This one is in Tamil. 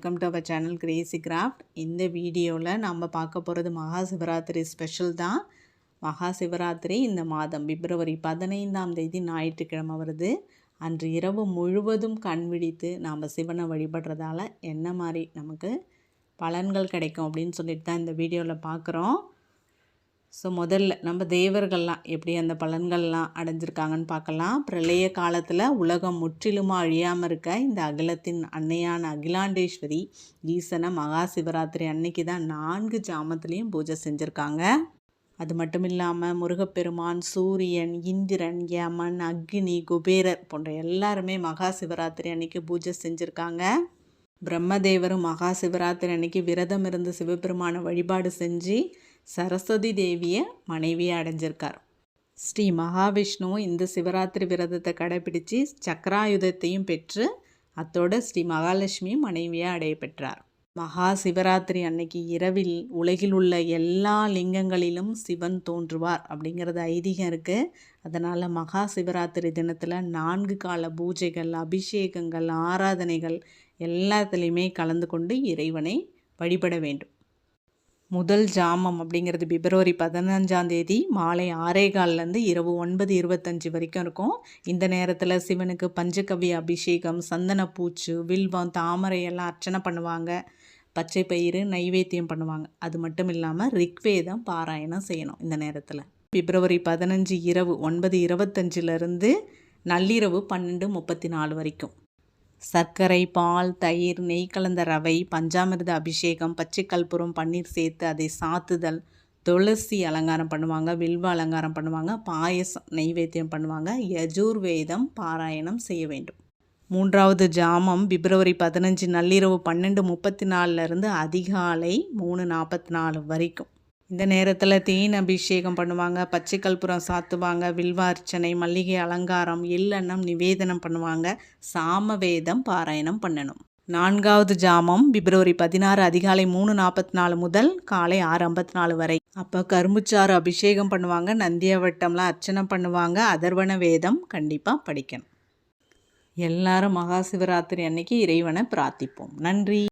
Welcome to our channel crazy craft. இந்த வீடியோவில் நம்ம பார்க்க போகிறது மகா சிவராத்திரி ஸ்பெஷல் தான். மகா சிவராத்திரி இந்த மாதம் பிப்ரவரி 15ஆம் தேதி ஞாயிற்றுக்கிழமை வருது. அன்று இரவு முழுவதும் கண் விழித்து நாம் சிவனை வழிபடுறதால என்ன மாதிரி நமக்கு பலன்கள் கிடைக்கும் அப்படின்னு சொல்லிட்டு தான் இந்த வீடியோவில் பார்க்குறோம். ஸோ முதல்ல நம்ம தேவர்கள்லாம் எப்படி அந்த பலன்கள்லாம் அடைஞ்சிருக்காங்கன்னு பார்க்கலாம். பிரளய காலத்தில் உலகம் முற்றிலுமாக அழியாமல் இருக்க இந்த அகிலத்தின் அன்னையான அகிலாண்டேஸ்வரி ஈசனை மகா சிவராத்திரி அன்னைக்கு தான் 4 ஜாமத்துலேயும் பூஜை செஞ்சுருக்காங்க. அது மட்டும் இல்லாமல் முருகப்பெருமான், சூரியன், இந்திரன், யமன், அக்னி, குபேரர் போன்ற எல்லாருமே மகா சிவராத்திரி அன்னைக்கு பூஜை செஞ்சுருக்காங்க. பிரம்மதேவரும் மகா சிவராத்திரி அன்னைக்கு விரதம் இருந்து சிவபெருமானை வழிபாடு செஞ்சு சரஸ்வதி தேவியை மனைவியை அடைஞ்சிருக்கார். ஸ்ரீ மகாவிஷ்ணுவும் இந்த சிவராத்திரி விரதத்தை கடைபிடித்து சக்கராயுதத்தையும் பெற்று அத்தோட ஸ்ரீ மகாலட்சுமியும் மனைவியாக அடைய பெற்றார். மகா சிவராத்திரி அன்னைக்கு இரவில் உலகில் உள்ள எல்லா லிங்கங்களிலும் சிவன் தோன்றுவார் அப்படிங்கிறது ஐதீகம் இருக்குது. அதனால் மகா சிவராத்திரி தினத்தில் 4 கால பூஜைகள், அபிஷேகங்கள், ஆராதனைகள் எல்லாத்துலேயுமே கலந்து கொண்டு இறைவனை வழிபட வேண்டும். முதல் ஜாமம் அப்படிங்கிறது பிப்ரவரி 15ஆம் தேதி மாலை 6:15 இரவு 9:25 வரைக்கும் இருக்கும். இந்த நேரத்தில் சிவனுக்கு பஞ்சகவ்ய அபிஷேகம், சந்தனப்பூச்சு, வில்வம், தாமரை எல்லாம் அர்ச்சனை பண்ணுவாங்க. பச்சை பயிறு நைவேத்தியம் பண்ணுவாங்க. அது மட்டும் இல்லாமல் ரிக்வேதம் பாராயணம் செய்யணும். இந்த நேரத்தில் பிப்ரவரி 15 இரவு 9:25 நள்ளிரவு 12:34 வரைக்கும் சர்க்கரை, பால், தயிர், நெய் கலந்த ரவை, பஞ்சாமிர்த அபிஷேகம், பச்சை கற்பூரம், பன்னீர் சேர்த்து அதை சாத்துதல், துளசி அலங்காரம் பண்ணுவாங்க, வில்வ அலங்காரம் பண்ணுவாங்க, பாயசம் நைவேத்தியம் பண்ணுவாங்க, யஜுர்வேதம் பாராயணம் செய்ய வேண்டும். 3வது ஜாமம் பிப்ரவரி 15 நள்ளிரவு 12:34 அதிகாலை 3:44 வரைக்கும். இந்த நேரத்தில் தேன் அபிஷேகம் பண்ணுவாங்க, பச்சை கற்பூரம் சாத்துவாங்க, வில்வ அர்ச்சனை, மல்லிகை அலங்காரம், எள்ளெண்ணம் நிவேதனம் பண்ணுவாங்க, சாமவேதம் பாராயணம் பண்ணணும். 4வது ஜாமம் பிப்ரவரி 16 அதிகாலை 3:44 முதல் காலை 6:54 வரை. அப்போ கரும்புச்சாறு அபிஷேகம் பண்ணுவாங்க, நந்தியவட்டம்லாம் அர்ச்சனை பண்ணுவாங்க, அதர்வண வேதம் கண்டிப்பாக படிக்கணும். எல்லாரும் மகா சிவராத்திரி அன்னைக்கு இறைவனை பிரார்த்திப்போம். நன்றி.